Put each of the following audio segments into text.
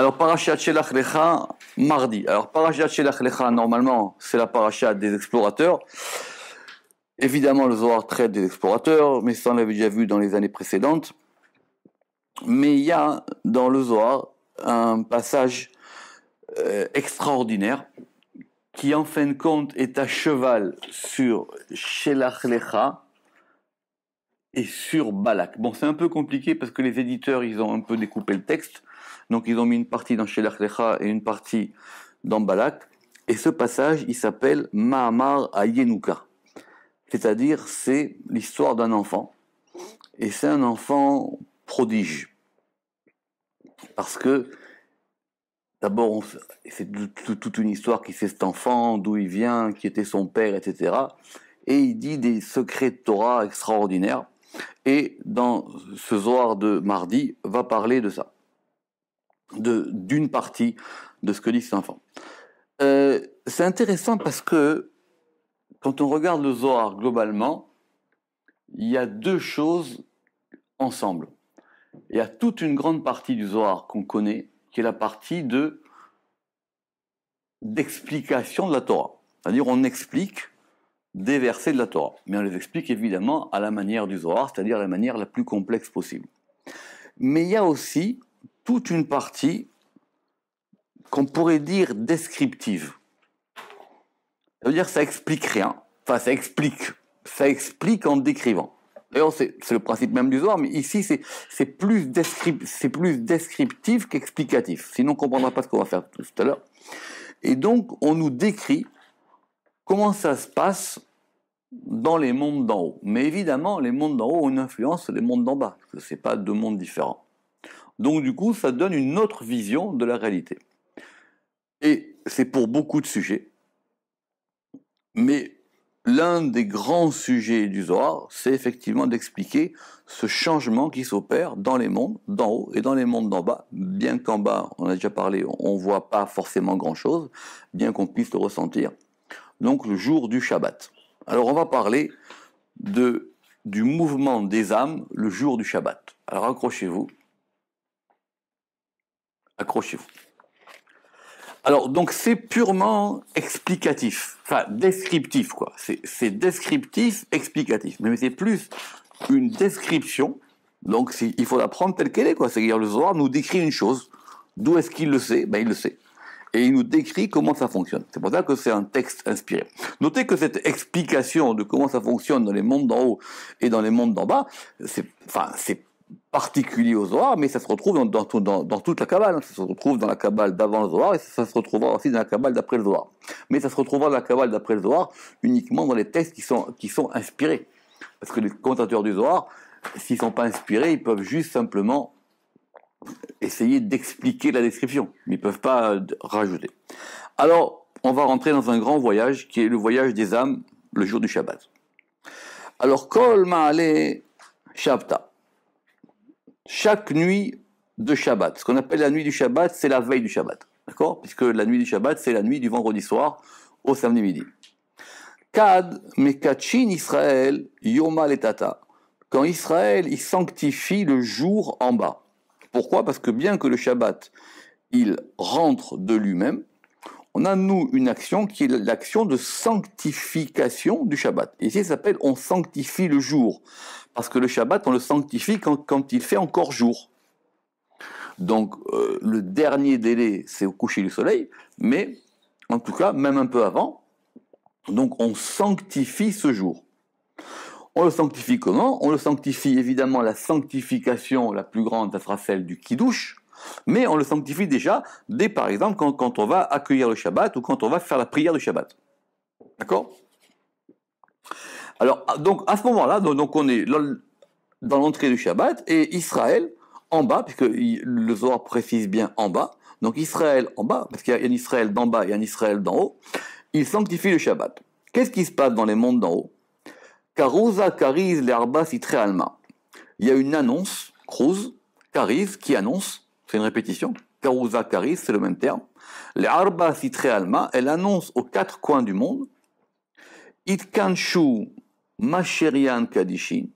Alors, Parashat Shelach Lecha, mardi. Alors, Parashat Shelach Lecha, normalement, c'est la parashat des explorateurs. Évidemment, le Zohar traite des explorateurs, mais ça, on l'avait déjà vu dans les années précédentes. Mais il y a dans le Zohar un passage extraordinaire qui, en fin de compte, est à cheval sur Shelach Lecha et sur Balak. Bon, c'est un peu compliqué parce que les éditeurs, ils ont un peu découpé le texte. Donc, ils ont mis une partie dans Shelach Lecha et une partie dans Balak. Et ce passage, il s'appelle Mahamar Ayenuka. C'est-à-dire, c'est l'histoire d'un enfant. Et c'est un enfant prodige. Parce que, d'abord, c'est toute une histoire qui fait cet enfant, d'où il vient, qui était son père, etc. Et il dit des secrets de Torah extraordinaires. Et dans ce Zohar de mardi, va parler de ça. D'une partie de ce que dit cet enfant. C'est intéressant parce que, quand on regarde le Zohar globalement, il y a deux choses ensemble. Il y a toute une grande partie du Zohar qu'on connaît, qui est la partie d'explication de la Torah. C'est-à-dire, on explique des versets de la Torah. Mais on les explique évidemment à la manière du Zohar, c'est-à-dire la manière la plus complexe possible. Mais il y a aussi toute une partie qu'on pourrait dire descriptive. Ça veut dire que ça explique rien. Enfin, ça explique en décrivant. D'ailleurs, c'est le principe même du Zohar, mais ici, c'est plus descriptif qu'explicatif. Sinon, on ne comprendra pas ce qu'on va faire tout à l'heure. Et donc, on nous décrit comment ça se passe dans les mondes d'en haut. Mais évidemment, les mondes d'en haut ont une influence sur les mondes d'en bas, parce que ce n'est pas deux mondes différents. Donc, du coup, ça donne une autre vision de la réalité. Et c'est pour beaucoup de sujets. Mais l'un des grands sujets du Zohar, c'est effectivement d'expliquer ce changement qui s'opère dans les mondes d'en haut et dans les mondes d'en bas, bien qu'en bas, on a déjà parlé, on ne voit pas forcément grand-chose, bien qu'on puisse le ressentir. Donc le jour du Shabbat. Alors on va parler du mouvement des âmes le jour du Shabbat. Alors accrochez-vous. Accrochez-vous. Alors, donc, c'est purement explicatif, enfin, descriptif, quoi. C'est descriptif, explicatif. Mais c'est plus une description, donc il faut la prendre telle qu'elle est, quoi. C'est-à-dire, le Zohar nous décrit une chose. D'où est-ce qu'il le sait? Ben, il le sait. Et il nous décrit comment ça fonctionne. C'est pour ça que c'est un texte inspiré. Notez que cette explication de comment ça fonctionne dans les mondes d'en haut et dans les mondes d'en bas, c'est particulier au Zohar, mais ça se retrouve dans toute la Kabbale. Ça se retrouve dans la Kabbale d'avant le Zohar et ça se retrouvera aussi dans la Kabbale d'après le Zohar. Mais ça se retrouvera dans la Kabbale d'après le Zohar uniquement dans les textes qui sont inspirés. Parce que les commentateurs du Zohar, s'ils ne sont pas inspirés, ils peuvent juste simplement essayer d'expliquer la description. Mais ils ne peuvent pas rajouter. Alors, on va rentrer dans un grand voyage qui est le voyage des âmes le jour du Shabbat. Alors, Kol Ma'ale Shabta. Chaque nuit de Shabbat, ce qu'on appelle la nuit du Shabbat, c'est la veille du Shabbat, d'accord? Puisque la nuit du Shabbat, c'est la nuit du vendredi soir au samedi midi. Kad mekachin Israël yoma letata. Quand Israël, il sanctifie le jour en bas. Pourquoi? Parce que bien que le Shabbat, il rentre de lui-même, on a, nous, une action qui est l'action de sanctification du Shabbat. Et ici, ça s'appelle on sanctifie le jour. Parce que le Shabbat, on le sanctifie quand il fait encore jour. Donc, le dernier délai, c'est au coucher du soleil, mais en tout cas, même un peu avant. Donc, on sanctifie ce jour. On le sanctifie comment? On le sanctifie, évidemment, la sanctification la plus grande, ça sera celle du Kiddush, mais on le sanctifie déjà dès, par exemple, quand on va accueillir le Shabbat ou quand on va faire la prière du Shabbat. D'accord? Alors, donc, à ce moment-là, donc on est dans l'entrée du Shabbat, et Israël, en bas, puisque le Zohar précise bien en bas, donc Israël en bas, parce qu'il y a un Israël d'en bas et un Israël d'en haut, il sanctifie le Shabbat. Qu'est-ce qui se passe dans les mondes d'en haut? Karouza kariz le'arba sitre alma. Il y a une annonce, Krouz, kariz, qui annonce, c'est une répétition, Karouza kariz, c'est le même terme, le'arba sitre alma, elle annonce aux quatre coins du monde, Itkanshu masherian kadishin,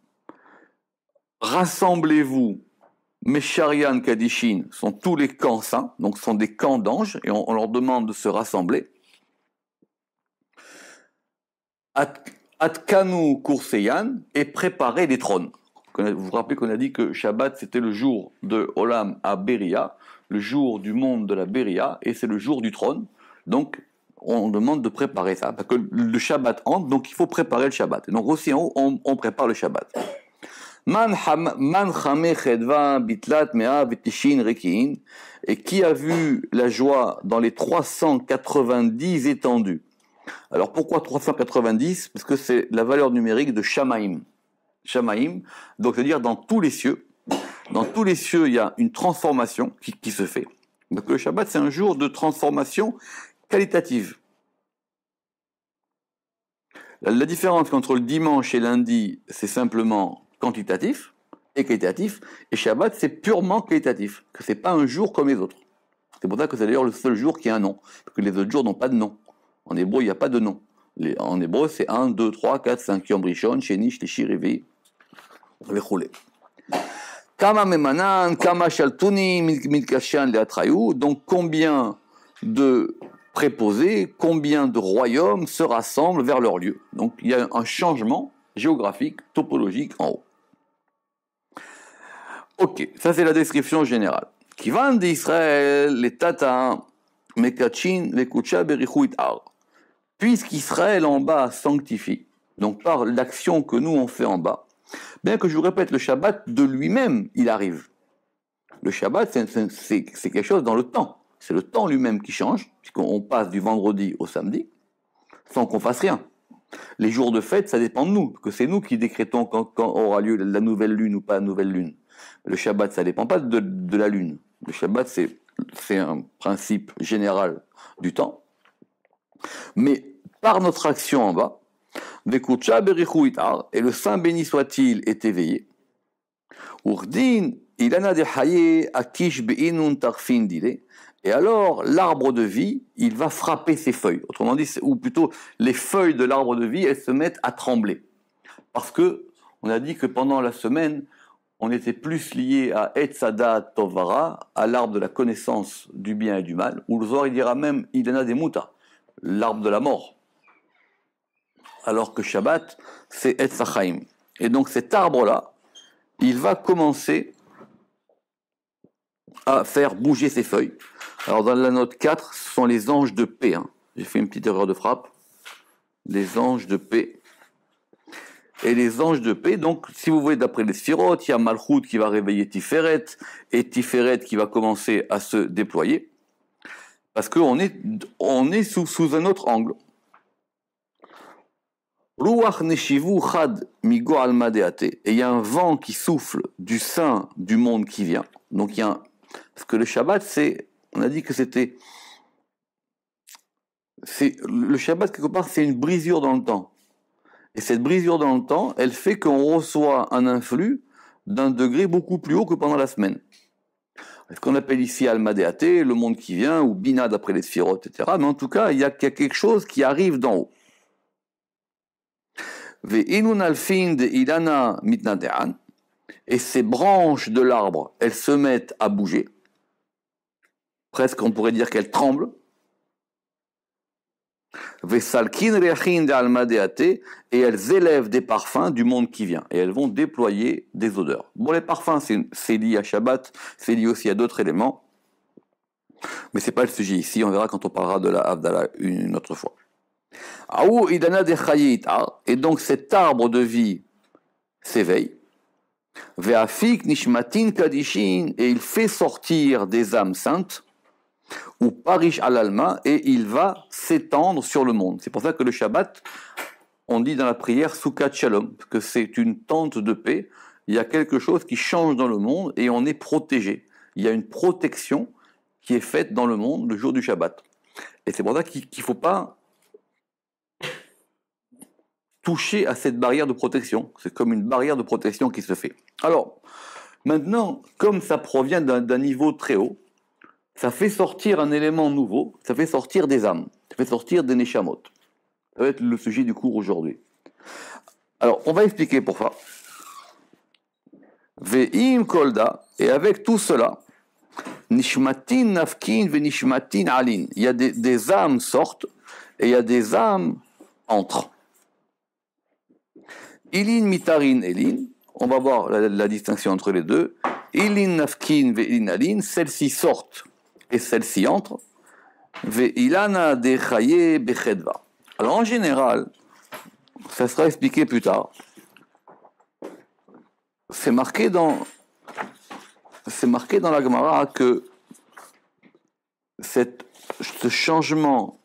rassemblez-vous, Mesharian Kadishin sont tous les camps saints, donc ce sont des camps d'anges, et on leur demande de se rassembler. Atkanu Kurseyan et préparer les trônes. Vous vous rappelez qu'on a dit que Shabbat c'était le jour de Olam à Beria, le jour du monde de la Beria, et c'est le jour du trône. Donc on demande de préparer ça, parce que le Shabbat entre, donc il faut préparer le Shabbat. Et donc aussi en haut, on prépare le Shabbat. Et qui a vu la joie dans les 390 étendues. Alors pourquoi 390? Parce que c'est la valeur numérique de Shamaim. Shamaim, donc c'est-à-dire dans tous les cieux. Dans tous les cieux, il y a une transformation qui se fait. Donc le Shabbat, c'est un jour de transformation qualitative. La différence entre le dimanche et lundi, c'est simplement quantitatif et qualitatif, et Shabbat, c'est purement qualitatif, que c'est pas un jour comme les autres. C'est pour ça que c'est d'ailleurs le seul jour qui a un nom, parce que les autres jours n'ont pas de nom. En hébreu, il n'y a pas de nom. En hébreu, c'est 1, 2, 3, 4, 5, Yom Rishon, Sheni, Shlishi, Revi, Vechule. Kama memanan, kama shaltuni, milkashan leatrayu. Donc, combien de préposés, combien de royaumes se rassemblent vers leur lieu. Donc, il y a un changement géographique, topologique en haut. Ok, ça c'est la description générale. Kivan d'Israël, les tata, mekachin, les kucha, berichu itar. Puisqu'Israël en bas sanctifie, donc par l'action que nous on fait en bas, bien que je vous répète, le Shabbat de lui-même, il arrive. Le Shabbat, c'est quelque chose dans le temps. C'est le temps lui-même qui change, puisqu'on passe du vendredi au samedi, sans qu'on fasse rien. Les jours de fête, ça dépend de nous, parce que c'est nous qui décrétons quand aura lieu la nouvelle lune ou pas la nouvelle lune. Le Shabbat, ça ne dépend pas de la lune. Le Shabbat, c'est un principe général du temps. Mais par notre action en bas, et le Saint béni soit-il est éveillé. Et alors, l'arbre de vie, il va frapper ses feuilles. Autrement dit, ou plutôt, les feuilles de l'arbre de vie, elles se mettent à trembler. Parce que, on a dit que pendant la semaine, on était plus lié à Etzada Tovara, à l'arbre de la connaissance du bien et du mal, ou le Zohar il dira même Ilana des Muta, l'arbre de la mort. Alors que Shabbat, c'est Etzachaim. Et donc cet arbre-là, il va commencer à faire bouger ses feuilles. Alors dans la note 4, ce sont les anges de paix. Hein. J'ai fait une petite erreur de frappe. Les anges de paix. Et les anges de paix, donc si vous voyez d'après les Sphirot, il y a Malchut qui va réveiller Tiferet, et Tiferet qui va commencer à se déployer, parce qu'on est sous un autre angle. Ruach neshivu chad migo alma deate. Et il y a un vent qui souffle du sein du monde qui vient. Donc il y a parce que le Shabbat, on a dit que le Shabbat quelque part, c'est une brisure dans le temps. Et cette brisure dans le temps, elle fait qu'on reçoit un influx d'un degré beaucoup plus haut que pendant la semaine. Ce qu'on appelle ici Alma-Deate, le monde qui vient, ou Bina d'après les Sphirot, etc. Mais en tout cas, il y a quelque chose qui arrive d'en haut. Et ces branches de l'arbre, elles se mettent à bouger. Presque on pourrait dire qu'elles tremblent. Et elles élèvent des parfums du monde qui vient. Et elles vont déployer des odeurs. Bon, les parfums, c'est lié à Shabbat, c'est lié aussi à d'autres éléments. Mais c'est pas le sujet ici, on verra quand on parlera de la Havdalah une autre fois. Et donc cet arbre de vie s'éveille. Et il fait sortir des âmes saintes. Ou parish al-alma, et il va s'étendre sur le monde. C'est pour ça que le Shabbat, on dit dans la prière Sukkot Shalom, que c'est une tente de paix. Il y a quelque chose qui change dans le monde et on est protégé. Il y a une protection qui est faite dans le monde le jour du Shabbat. Et c'est pour ça qu'il ne faut pas toucher à cette barrière de protection. C'est comme une barrière de protection qui se fait. Alors, maintenant, comme ça provient d'un niveau très haut, ça fait sortir un élément nouveau, ça fait sortir des âmes, ça fait sortir des neshamot. Ça va être le sujet du cours aujourd'hui. Alors, on va expliquer pour ça. Ve'im kolda, et avec tout cela, nishmatin nafkin ve nishmatin alin. Il y a des âmes sortent et il y a des âmes entrent. Ilin mitarin elin, on va voir la distinction entre les deux. Ilin nafkin ve ilin alin, celles-ci sortent et celles-ci entrent. Ve ilana de chaye bechedva. Alors en général, ça sera expliqué plus tard. C'est marqué dans la Gemara que ce changement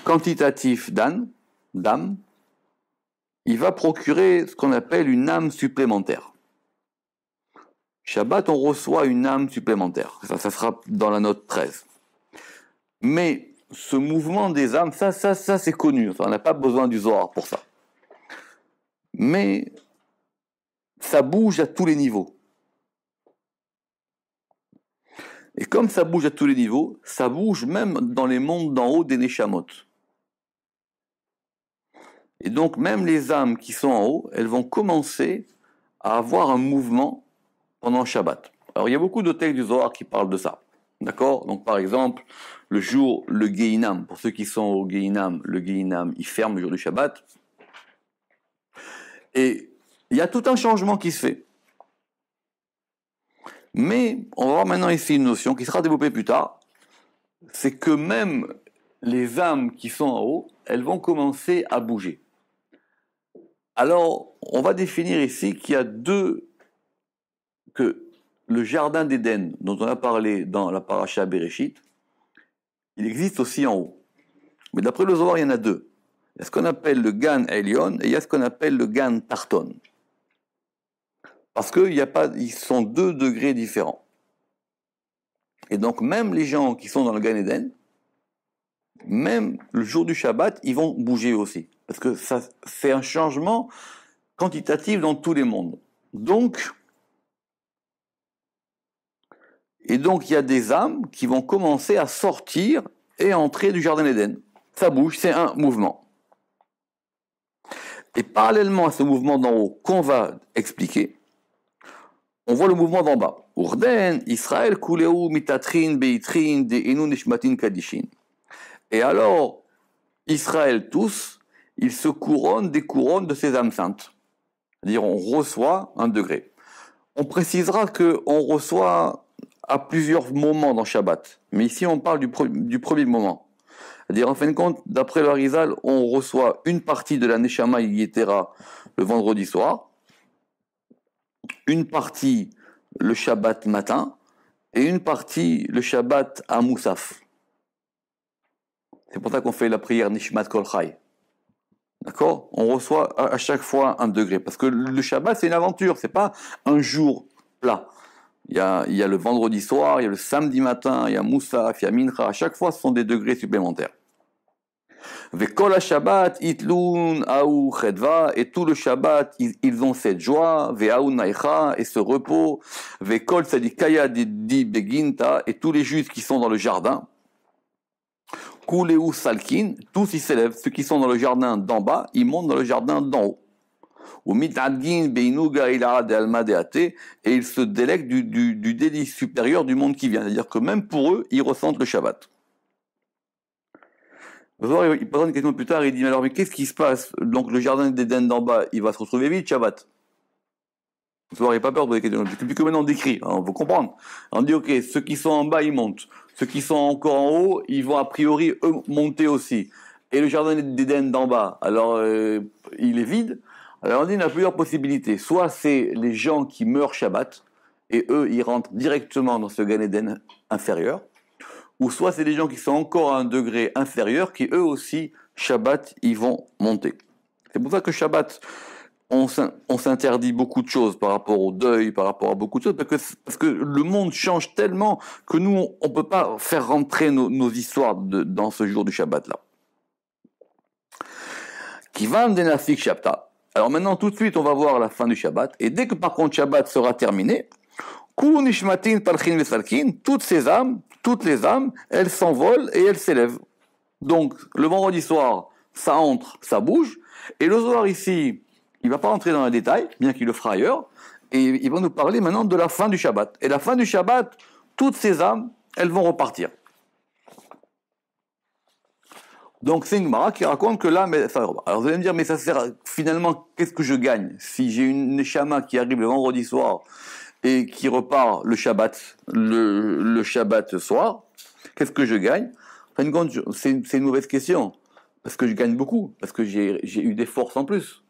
quantitatif d'âme, il va procurer ce qu'on appelle une âme supplémentaire. Shabbat, on reçoit une âme supplémentaire. Ça sera dans la note 13. Mais ce mouvement des âmes, ça c'est connu. On n'a pas besoin du Zohar pour ça. Mais ça bouge à tous les niveaux. Et comme ça bouge à tous les niveaux, ça bouge même dans les mondes d'en haut des Neshamot. Et donc même les âmes qui sont en haut, elles vont commencer à avoir un mouvement pendant Shabbat. Alors il y a beaucoup de textes du Zohar qui parlent de ça. D'accord? Donc par exemple, le jour, le Gehinam, pour ceux qui sont au Gehinam, le Gehinam, il ferme le jour du Shabbat. Et il y a tout un changement qui se fait. Mais on va voir maintenant ici une notion qui sera développée plus tard, c'est que même les âmes qui sont en haut, elles vont commencer à bouger. Alors, on va définir ici qu'il y a que le jardin d'Éden, dont on a parlé dans la paracha Bereshit, il existe aussi en haut. Mais d'après le Zohar, il y en a deux. Il y a ce qu'on appelle le Gan Elyon et il y a ce qu'on appelle le Gan Tarton. Parce qu'ils sont 2 degrés différents. Et donc, même les gens qui sont dans le Gan Eden, même le jour du Shabbat, ils vont bouger aussi. Parce que c'est un changement quantitatif dans tous les mondes. Donc, il y a des âmes qui vont commencer à sortir et entrer du Jardin d'Éden. Ça bouge, c'est un mouvement. Et parallèlement à ce mouvement d'en haut qu'on va expliquer, on voit le mouvement d'en bas. Urden, Israël, Kuleu, Mitatrin, Beitrin, De'enu, Nishmatin, Kadishin. Et alors, Israël tous, ils se couronnent des couronnes de ces âmes saintes. C'est-à-dire, on reçoit un degré. On précisera qu'on reçoit à plusieurs moments dans Shabbat. Mais ici, on parle du premier moment. C'est-à-dire, en fin de compte, d'après le Harizal, on reçoit une partie de la Neshama Yetera le vendredi soir, une partie le Shabbat matin, et une partie le Shabbat à Moussaf. C'est pour ça qu'on fait la prière Nishmat Kol Chai. D'accord? On reçoit à chaque fois un degré. Parce que le Shabbat, c'est une aventure, c'est pas un jour plat. Il y a le vendredi soir, il y a le samedi matin, il y a Moussaf, il y a Mincha. À chaque fois, ce sont des degrés supplémentaires. Vekol Shabbat, Itlun, Aou, Chedva, et tout le Shabbat, ils ont cette joie, Ve'aou Naïcha, et ce repos, Vekol Sadikaya di Beginta, et tous les juifs qui sont dans le jardin, Kuleu Salkin, tous ils s'élèvent, ceux qui sont dans le jardin d'en bas, ils montent dans le jardin d'en haut. Ou Mitadgin, Beinuga, Ila, de Alma, Deate, et ils se délectent du délice supérieur du monde qui vient. C'est-à-dire que même pour eux, ils ressentent le Shabbat. Il pose une question plus tard, il dit, alors, mais qu'est-ce qui se passe? Donc, le jardin d'Éden d'en bas, il va se retrouver vide, Shabbat. Vous n'aurez pas peur de poser des questions. C'est plus que maintenant on décrit, on faut comprendre. On dit, ok, ceux qui sont en bas, ils montent. Ceux qui sont encore en haut, ils vont a priori, eux, monter aussi. Et le jardin d'Éden d'en bas, alors, il est vide. Alors, on dit, il y a plusieurs possibilités. Soit c'est les gens qui meurent Shabbat, et eux, ils rentrent directement dans ce Gan Eden inférieur. Ou soit c'est des gens qui sont encore à un degré inférieur, qui eux aussi, Shabbat, ils vont monter. C'est pour ça que Shabbat, on s'interdit beaucoup de choses par rapport au deuil, par rapport à beaucoup de choses, parce que le monde change tellement que nous, on ne peut pas faire rentrer nos histoires dans ce jour du Shabbat-là. Kivan denafik Shabbat. Alors maintenant, tout de suite, on va voir la fin du Shabbat, et dès que par contre Shabbat sera terminé, toutes les âmes, elles s'envolent et elles s'élèvent. Donc, le vendredi soir, ça entre, ça bouge. Et le soir ici, il ne va pas entrer dans les détails, bien qu'il le fera ailleurs. Et il va nous parler maintenant de la fin du Shabbat. Et la fin du Shabbat, toutes ces âmes, elles vont repartir. Donc c'est une Gemara qui raconte que l'âme... Alors vous allez me dire, mais ça sert finalement, qu'est-ce que je gagne si j'ai une Neshama qui arrive le vendredi soir et qui repart le Shabbat, le Shabbat soir, qu'est-ce que je gagne? En fin de compte, c'est une mauvaise question. Parce que je gagne beaucoup, parce que j'ai eu des forces en plus.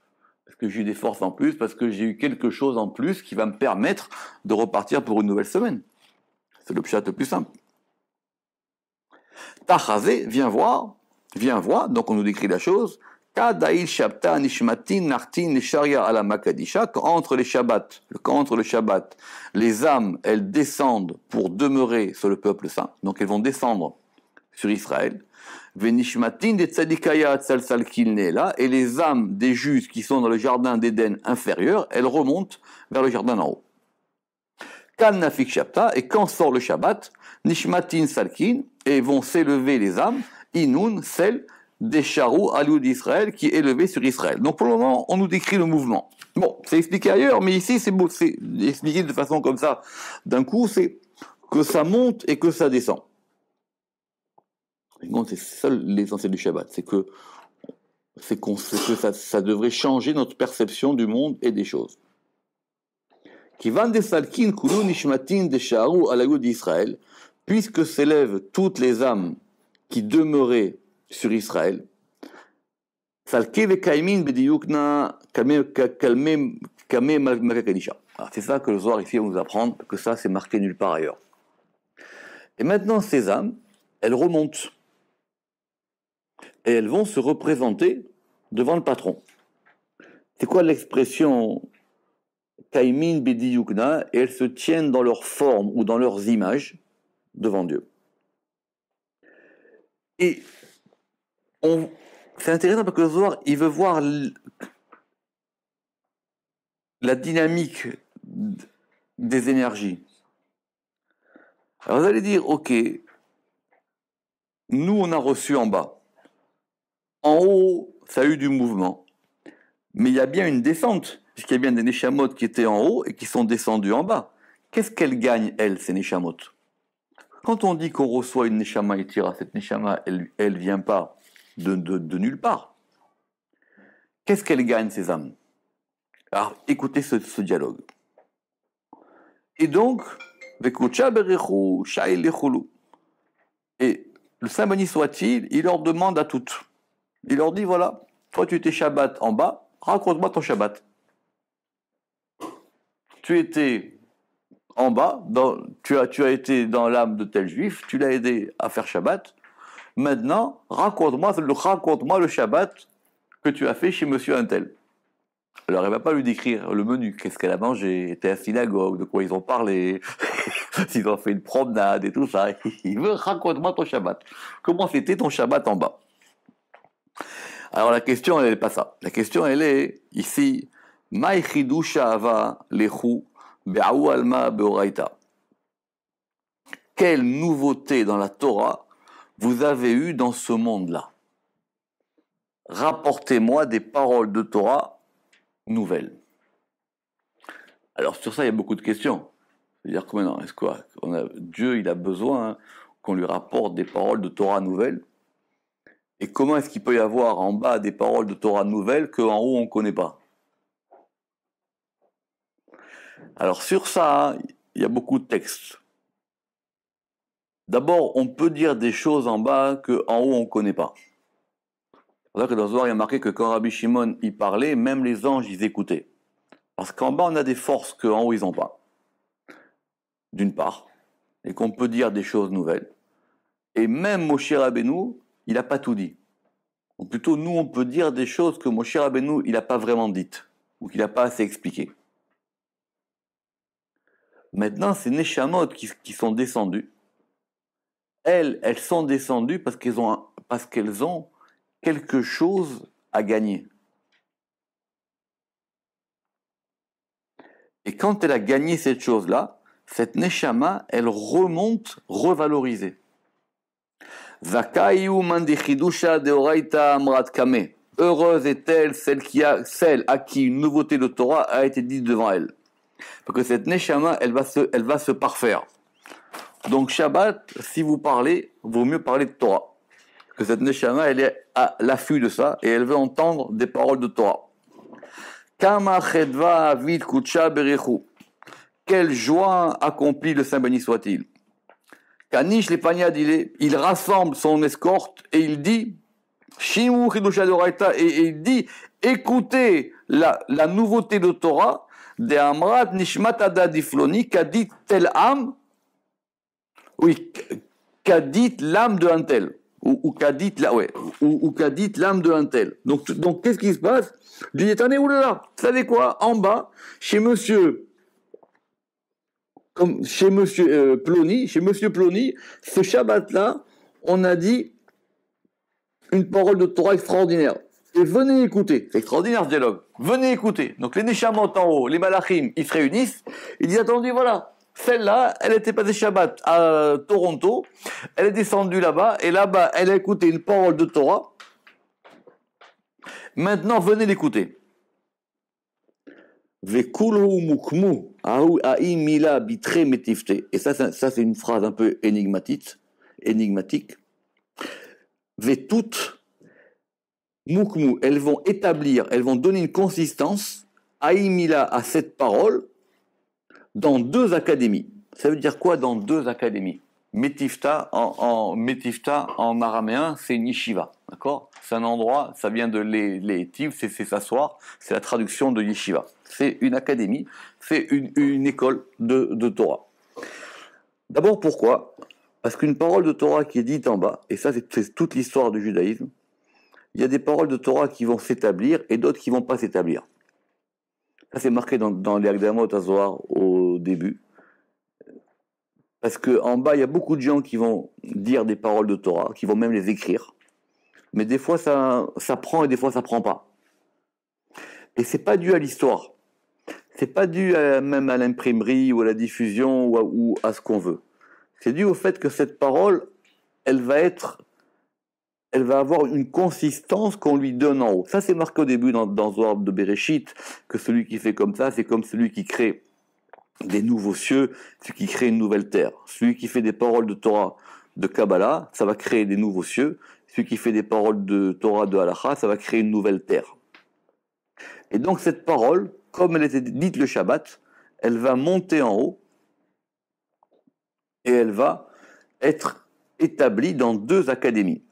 Parce que j'ai eu des forces en plus, parce que j'ai eu quelque chose en plus qui va me permettre de repartir pour une nouvelle semaine. C'est le pshat le plus simple. Tachazé, viens voir, donc on nous décrit la chose. Kadaïl Shabta Nishmatin Nartin Nesharia ala Makadisha, entre les Shabbats, les âmes, elles descendent pour demeurer sur le peuple saint, donc elles vont descendre sur Israël. Venishmatin de Tzadikaya Tzalsal Kilnela, et les âmes des justes qui sont dans le jardin d'Éden inférieur, elles remontent vers le jardin d'en haut. Kal Nafik Shabta, et quand sort le Shabbat, Nishmatin Salkin, et vont s'élever les âmes, Inun, celle des Charou, Aliou d'Israël, qui est élevé sur Israël. Donc pour le moment, on nous décrit le mouvement. Bon, c'est expliqué ailleurs, mais ici, c'est beau, c'est expliqué de façon comme ça. D'un coup, c'est que ça monte et que ça descend. C'est ça l'essentiel du Shabbat, c'est que ça devrait changer notre perception du monde et des choses. Kivan de Salkin, Kulu Nishmatin de Charou, Aliou d'Israël, puisque s'élèvent toutes les âmes qui demeuraient sur Israël. C'est ça que le Zohar ici va nous apprendre, que ça c'est marqué nulle part ailleurs. Et maintenant ces âmes, elles remontent. Et elles vont se représenter devant le patron. C'est quoi l'expression Kaimin Bedi-Yukna? Et elles se tiennent dans leur forme ou dans leurs images devant Dieu. Et c'est intéressant parce que le Zohar, il veut voir la dynamique des énergies. Alors vous allez dire, ok, nous on a reçu en bas. En haut, ça a eu du mouvement. Mais il y a bien une descente, puisqu'il y a bien des Neshamot qui étaient en haut et qui sont descendus en bas. Qu'est-ce qu'elles gagnent, elles, ces Neshamot? Quand on dit qu'on reçoit une Neshama et tira, cette Neshama, elle vient pas de nulle part. Qu'est-ce qu'elle gagne, ces âmes? Alors, écoutez ce dialogue. Et donc, et le Saint béni soit-il, il leur demande à toutes. Il leur dit, voilà, toi tu étais Shabbat en bas, raconte-moi ton Shabbat. Tu étais en bas, tu as été dans l'âme de tel juif, tu l'as aidé à faire Shabbat. Maintenant, raconte-moi le Shabbat que tu as fait chez monsieur Untel. Alors, il ne va pas lui décrire le menu, qu'est-ce qu'elle a mangé, était à la synagogue, de quoi ils ont parlé, s'ils ont fait une promenade et tout ça. Il veut, raconte-moi ton Shabbat. Comment c'était ton Shabbat en bas? Alors, la question, elle n'est pas ça. La question, elle est, ici, Maï chidusha ava lechu be'aou alma be'oraita. Quelle nouveauté dans la Torah vous avez eu dans ce monde-là? Rapportez-moi des paroles de Torah nouvelles. Alors sur ça, il y a beaucoup de questions. C'est-à-dire que maintenant, Dieu, il a besoin qu'on lui rapporte des paroles de Torah nouvelles. Et comment est-ce qu'il peut y avoir en bas des paroles de Torah nouvelles qu'en haut on ne connaît pas? Alors sur ça, il y a beaucoup de textes. D'abord, on peut dire des choses en bas qu'en haut on ne connaît pas. C'est pour ça que dans le Zohar, il y a marqué que quand Rabbi Shimon y parlait, même les anges, ils écoutaient. Parce qu'en bas, on a des forces qu'en haut, ils n'ont pas. D'une part. Et qu'on peut dire des choses nouvelles. Et même Moshe Rabbeinu, il n'a pas tout dit. Ou plutôt, nous, on peut dire des choses que Moshe Rabbeinu, il n'a pas vraiment dites. Ou qu'il n'a pas assez expliquées. Maintenant, ces Neshamot qui sont descendues, elles sont descendues parce qu'elles ont quelque chose à gagner. Et quand elle a gagné cette chose-là, cette Neshama, elle remonte revalorisée. Zakayu mandechidusha deoraita amrat kame. Heureuse est-elle celle à qui une nouveauté de Torah a été dite devant elle. Parce que cette Neshama, elle va se parfaire. Donc Shabbat, si vous parlez, vaut mieux parler de Torah. Parce que cette Neshama, elle est à l'affût de ça, et elle veut entendre des paroles de Torah. Kama chedva avid kutsha berechu. Quelle joie accomplit le Saint béni soit-il. Kanish Lepaniad, il rassemble son escorte et il dit, Shimu Chidusha d'Oraita, et il dit, écoutez la nouveauté de Torah, de Amrat Nishmat Adadifloni, qu'a dit tel âme, oui, qu'a dit l'âme de un tel, ou qu'a dit l'âme de un tel. Donc qu'est-ce qui se passe? Il dit, attendez, oulala, vous savez quoi? En bas, chez monsieur Plony, ce Shabbat-là, on a dit une parole de Torah extraordinaire. Et venez écouter. C'est extraordinaire ce dialogue. Venez écouter. Donc les Neshamot en haut, les Malachim, ils se réunissent. Ils disent, attendez, voilà. Celle-là, elle était passée Shabbat à Toronto. Elle est descendue là-bas. Et là-bas, elle a écouté une parole de Torah. Maintenant, venez l'écouter. Et ça, c'est une phrase un peu énigmatique. Toutes mukmu, elles vont établir, elles vont donner une consistance à cette parole dans deux académies. Ça veut dire quoi dans deux académies? Metifta en araméen, c'est une yeshiva, d'accord? C'est un endroit, ça vient de l'étiv, c'est s'asseoir, c'est la traduction de yeshiva. C'est une académie, c'est une école de Torah. D'abord, pourquoi? Parce qu'une parole de Torah qui est dite en bas, et ça c'est toute l'histoire du judaïsme, il y a des paroles de Torah qui vont s'établir et d'autres qui ne vont pas s'établir. Ça c'est marqué dans les Akdamot Hazohar au début. Parce qu'en bas, il y a beaucoup de gens qui vont dire des paroles de Torah, qui vont même les écrire. Mais des fois, ça prend et des fois, ça prend pas. Et c'est pas dû à l'histoire. C'est pas dû même à l'imprimerie ou à la diffusion ou à ce qu'on veut. C'est dû au fait que cette parole, elle va avoir une consistance qu'on lui donne en haut. Ça, c'est marqué au début dans Zohar de Bereshit, que celui qui fait comme ça, c'est comme celui qui crée des nouveaux cieux, celui qui crée une nouvelle terre. Celui qui fait des paroles de Torah de Kabbalah, ça va créer des nouveaux cieux. Celui qui fait des paroles de Torah de Halacha, ça va créer une nouvelle terre. Et donc cette parole, comme elle était dite le Shabbat, elle va monter en haut et elle va être établie dans deux académies.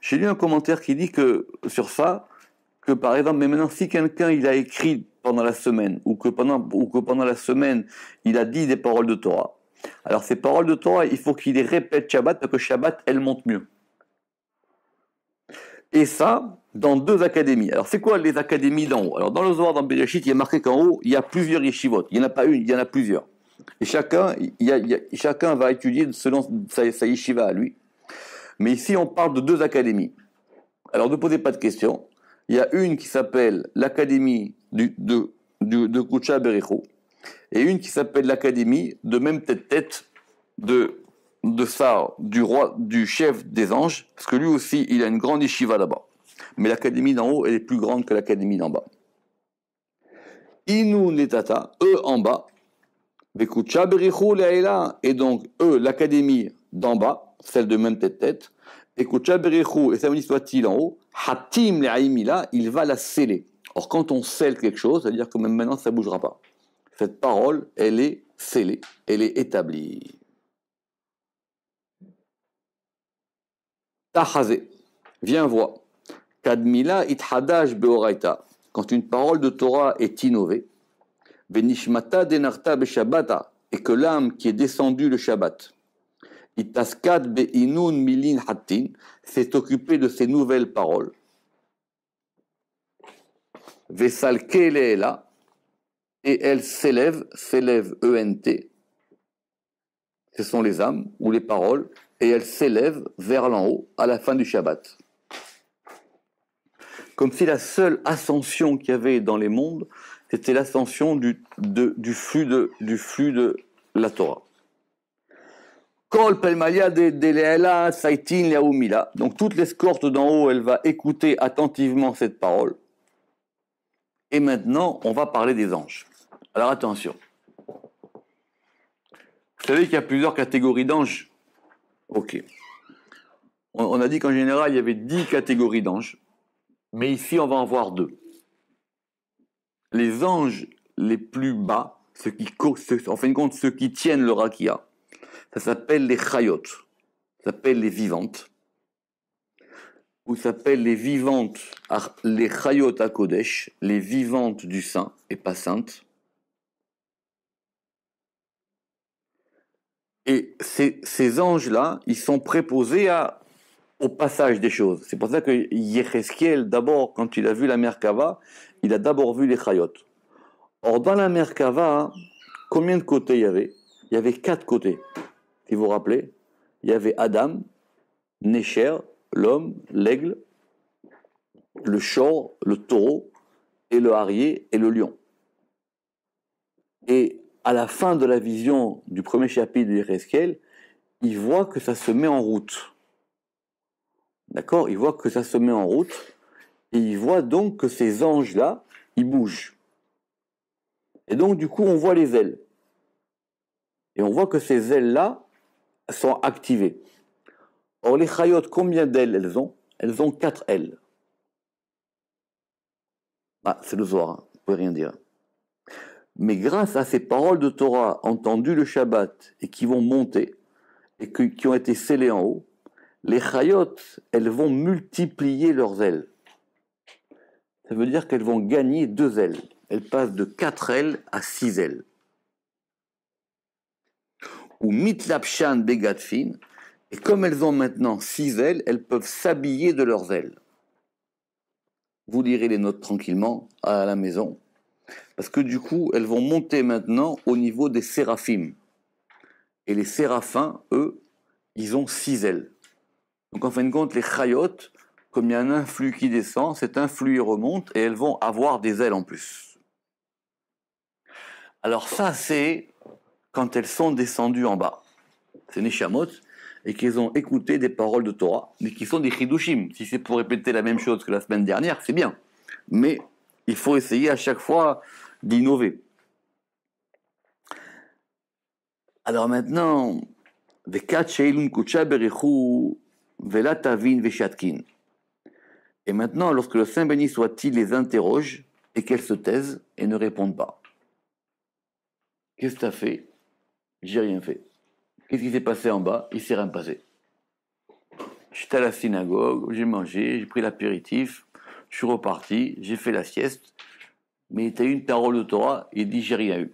J'ai lu un commentaire qui dit que sur ça, que par exemple, mais maintenant si quelqu'un il a écrit pendant la semaine, ou que pendant la semaine, il a dit des paroles de Torah. Alors ces paroles de Torah, il faut qu'il les répète Shabbat, parce que Shabbat, elle monte mieux. Et ça, dans deux académies. Alors c'est quoi les académies d'en haut? Alors dans le Zohar, dans Bereshit, il y a marqué qu'en haut, il y a plusieurs yeshivot. Il n'y en a pas une, il y en a plusieurs. Et chacun va étudier selon sa yeshiva à lui. Mais ici, on parle de deux académies. Alors ne posez pas de questions. Il y a une qui s'appelle l'académie de Kutsha Berechu, et une qui s'appelle l'académie de même tête de Sar, du roi, du chef des anges, parce que lui aussi, il a une grande yeshiva là-bas. Mais l'académie d'en haut, elle est plus grande que l'académie d'en bas. Inu netata, eux en bas, Vekutsha Berechu le'ela, et donc eux, l'académie d'en bas, celle de même tête, et Kutsha Berechu, et ça me dit soit-il en haut, Hatim le'aimila, il va la sceller. Or, quand on scelle quelque chose, c'est-à-dire que même maintenant, ça ne bougera pas. Cette parole, elle est scellée, elle est établie. Tahazé, viens voir. Kadmila ithadash beoraita, quand une parole de Torah est innovée, venishmata denarta beshabbata, et que l'âme qui est descendue le Shabbat, itaskad beinun milin hatin, s'est occupée de ces nouvelles paroles. Vesalke leela, et elle s'élève ENT, ce sont les âmes ou les paroles, et elle s'élève vers l'en haut à la fin du Shabbat. Comme si la seule ascension qu'il y avait dans les mondes, c'était l'ascension du flux de la Torah. Kol pelmalia de leela saitin yaumila. Donc toute l'escorte d'en haut, elle va écouter attentivement cette parole. Et maintenant, on va parler des anges. Alors attention, Vous savez qu'il y a plusieurs catégories d'anges. Ok. On a dit qu'en général, il y avait 10 catégories d'anges. Mais ici, on va en voir 2. Les anges les plus bas, en fin de compte, ceux qui tiennent le rakia, ça s'appelle les chayot. Ça s'appelle les vivantes. Ou ça s'appelle les vivantes, les chayot à Kodesh, les vivantes du saint et pas saintes. Et ces anges-là, ils sont préposés au passage des choses. C'est pour ça que Yecheskel, d'abord, quand il a vu la Merkava, il a d'abord vu les chayot. Or, dans la Merkava, combien de côtés il y avait? Il y avait 4 côtés. Si vous vous rappelez, il y avait Adam, Necher, l'homme, l'aigle, le shor, le taureau, et le harrier et le lion. Et à la fin de la vision du premier chapitre de Yecheskel, il voit que ça se met en route. D'accord? Il voit que ça se met en route, et il voit donc que ces anges-là, ils bougent. Et donc, du coup, on voit les ailes. Et on voit que ces ailes-là sont activées. Or, les chayot, combien d'ailes elles ont? Elles ont 4 ailes. Ah, c'est le Zohar, hein, vous pouvez rien dire. Mais grâce à ces paroles de Torah entendues le Shabbat et qui vont monter, et qui ont été scellées en haut, les chayot, elles vont multiplier leurs ailes. Ça veut dire qu'elles vont gagner 2 ailes. Elles passent de 4 ailes à 6 ailes. Ou mitlapshan begatfin, et comme elles ont maintenant 6 ailes, elles peuvent s'habiller de leurs ailes. Vous lirez les notes tranquillement à la maison, parce que du coup, elles vont monter maintenant au niveau des séraphim. Et les séraphins, eux, ils ont 6 ailes. Donc en fin de compte, les chayot, comme il y a un influx qui descend, cet influx remonte et elles vont avoir des ailes en plus. Alors ça, c'est quand elles sont descendues en bas. C'est Neshamot, et qu'elles ont écouté des paroles de Torah, mais qui sont des chidushim. Si c'est pour répéter la même chose que la semaine dernière, c'est bien. Mais il faut essayer à chaque fois d'innover. Alors maintenant, et maintenant, lorsque le Saint béni soit-il les interroge et qu'elles se taisent et ne répondent pas. Qu'est-ce que tu as fait? J'ai rien fait. Qu'est-ce qui s'est passé en bas? Il s'est rien passé. J'étais à la synagogue, j'ai mangé, j'ai pris l'apéritif, je suis reparti, j'ai fait la sieste, mais tu as eu une parole de Torah, il dit j'ai rien eu.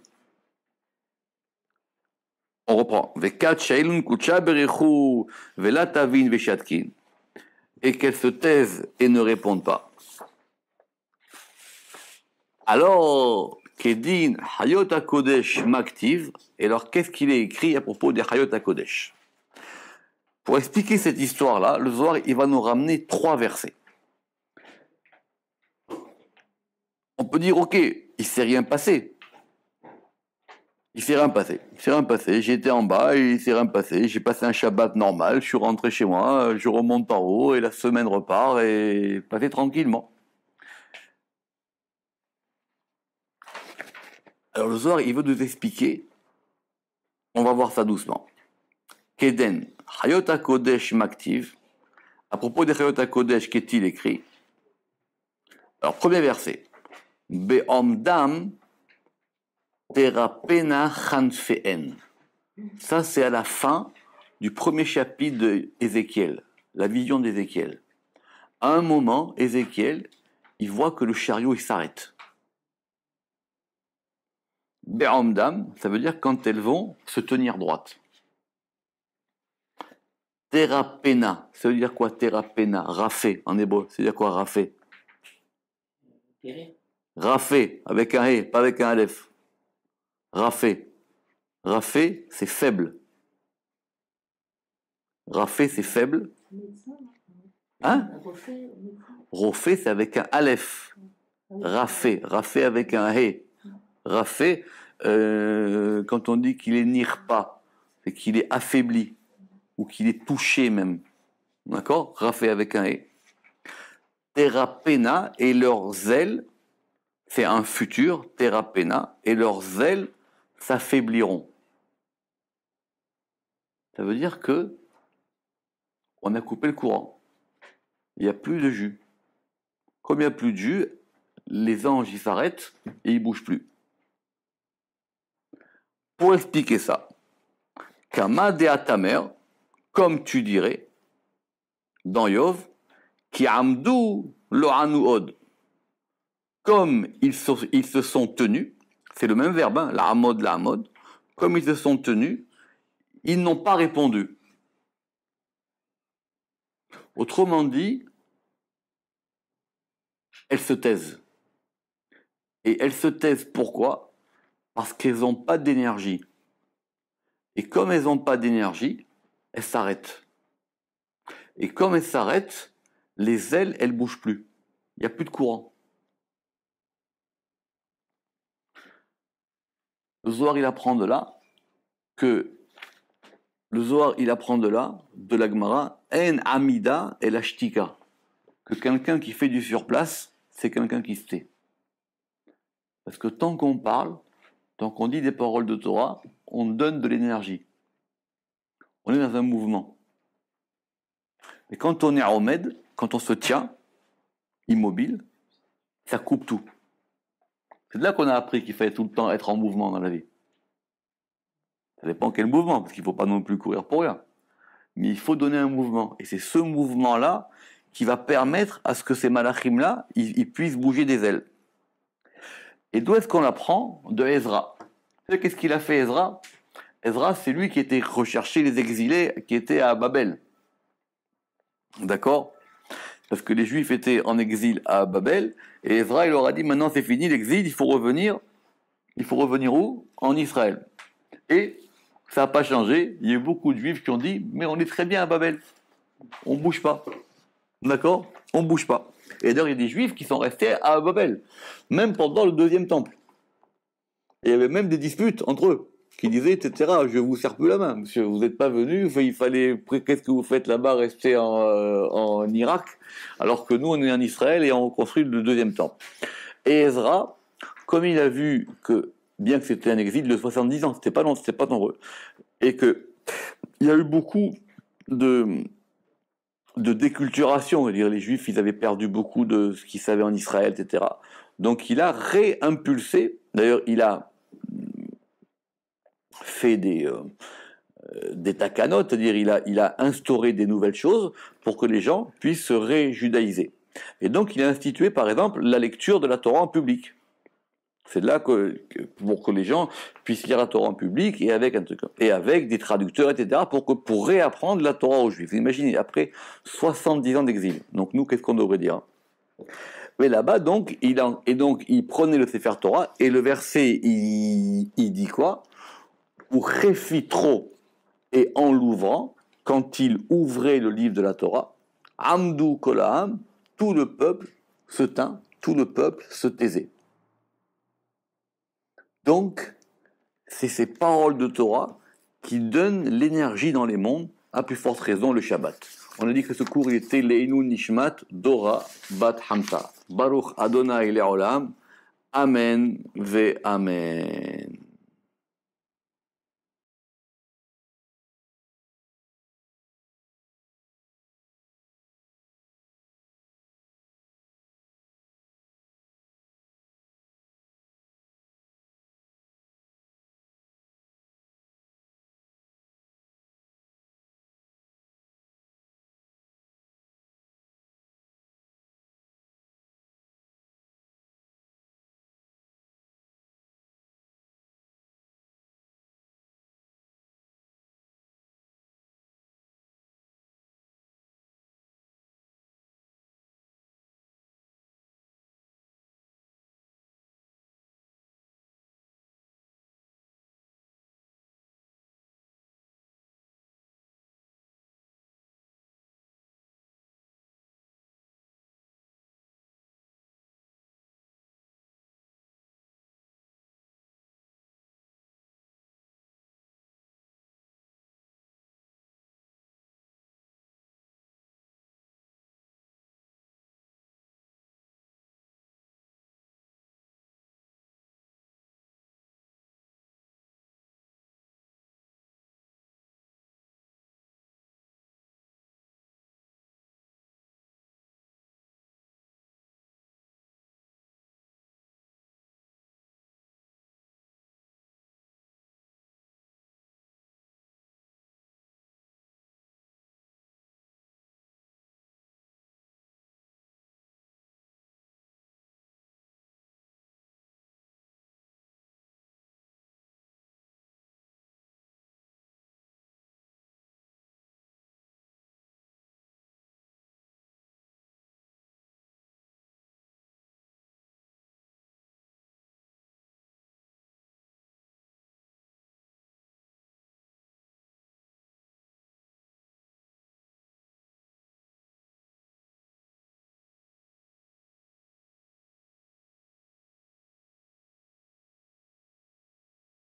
On reprend. Et qu'elles se taisent et ne répondent pas. Alors, Kedin Hayot HaKodesh m'active. Et alors, qu'est-ce qu'il est écrit à propos des Hayot HaKodesh? Pour expliquer cette histoire-là, le Zohar, il va nous ramener 3 versets. On peut dire, ok, il ne s'est rien passé. Il s'est rien passé. J'étais en bas et il s'est rien passé. J'ai passé un Shabbat normal, je suis rentré chez moi, je remonte en haut et la semaine repart et passé tranquillement. Alors le Zohar, il veut nous expliquer. On va voir ça doucement. Keden, Hayot HaKodesh m'active. À propos des Hayot HaKodesh, qu'est-il écrit? Alors, premier verset. Be'omdam terapena chanfeen. Ça, c'est à la fin du premier chapitre d'Ézéchiel, la vision d'Ézéchiel. À un moment, Ézéchiel, il voit que le chariot, il s'arrête. Be'omdam, ça veut dire quand elles vont se tenir droite. Terapena, ça veut dire quoi terapena? Rafé, en hébreu, ça veut dire quoi rafé? Rafé, avec un hé, pas avec un aleph. Rafé. Rafé, c'est faible. Rafé, c'est faible. Hein? Rofé, c'est avec un aleph. Rafé. Rafé avec un hé. Rafé, quand on dit qu'il est nirpa, c'est qu'il est affaibli. Ou qu'il est touché même. D'accord? Rafé avec un hé. Terapena et leurs ailes, c'est un futur, terapena, et leurs ailes s'affaibliront. Ça veut dire que on a coupé le courant. Il n'y a plus de jus. Comme il n'y a plus de jus, les anges ils s'arrêtent et ils ne bougent plus. Pour expliquer ça, Kama de Atamer, comme tu dirais, dans Yov, qui amdou lo anu od. Comme ils se sont tenus, c'est le même verbe, la amod, comme ils se sont tenus, ils n'ont pas répondu. Autrement dit, elles se taisent. Et elles se taisent pourquoi? Parce qu'elles n'ont pas d'énergie. Et comme elles n'ont pas d'énergie, elles s'arrêtent. Et comme elles s'arrêtent, les ailes, elles ne bougent plus. Il n'y a plus de courant. Le Zohar, il apprend de là de la Gemara, en amida et la shtika, que quelqu'un qui fait du surplace, c'est quelqu'un qui se tait. Parce que tant qu'on parle, tant qu'on dit des paroles de Torah, on donne de l'énergie. On est dans un mouvement. Et quand on est à Omed, quand on se tient, immobile, ça coupe tout. C'est de là qu'on a appris qu'il fallait tout le temps être en mouvement dans la vie. Ça dépend quel mouvement, parce qu'il ne faut pas non plus courir pour rien. Mais il faut donner un mouvement. Et c'est ce mouvement-là qui va permettre à ce que ces malachim-là, ils puissent bouger des ailes. Et d'où est-ce qu'on l'apprend? De Ezra. Vous savez qu'est-ce qu'il a fait, Ezra? Ezra, c'est lui qui était recherché les exilés qui étaient à Babel. D'accord? Parce que les Juifs étaient en exil à Babel, et Ezra, il leur a dit, maintenant c'est fini l'exil, il faut revenir où? En Israël. Et ça n'a pas changé, il y a eu beaucoup de Juifs qui ont dit, mais on est très bien à Babel, on ne bouge pas. D'accord? On ne bouge pas. Et d'ailleurs, il y a des Juifs qui sont restés à Babel, même pendant le deuxième temple. Et il y avait même des disputes entre eux, qui disaient, etc., je vous serre plus la main, monsieur, vous n'êtes pas venu, il fallait, qu'est-ce que vous faites là-bas, rester en Irak, alors que nous, on est en Israël et on construit le deuxième temple. Et Ezra, comme il a vu que, bien que c'était un exil de 70 ans, c'était pas nombreux, et que il y a eu beaucoup de déculturation, c'est-à-dire les Juifs, ils avaient perdu beaucoup de ce qu'ils savaient en Israël, etc. Donc il a réimpulsé, d'ailleurs il a fait des takanot, c'est-à-dire il a instauré des nouvelles choses pour que les gens puissent se réjudaïser. Et donc il a institué par exemple la lecture de la Torah en public. C'est de là pour que les gens puissent lire la Torah en public et avec des traducteurs, etc., pour réapprendre la Torah aux Juifs. Vous imaginez, après 70 ans d'exil. Donc nous, qu'est-ce qu'on devrait dire? Mais là-bas, donc, il prenait le Sefer Torah, et le verset, il dit quoi? Ou réfitro, et en l'ouvrant, quand il ouvrait le livre de la Torah, Amdou Kolaam, tout le peuple se tint, tout le peuple se taisait. Donc, c'est ces paroles de Torah qui donnent l'énergie dans les mondes, à plus forte raison le Shabbat. On a dit que ce cours il était Leinu Nishmat Dora Bat Hamta. Baruch Adonai Le'olam. Amen ve Amen.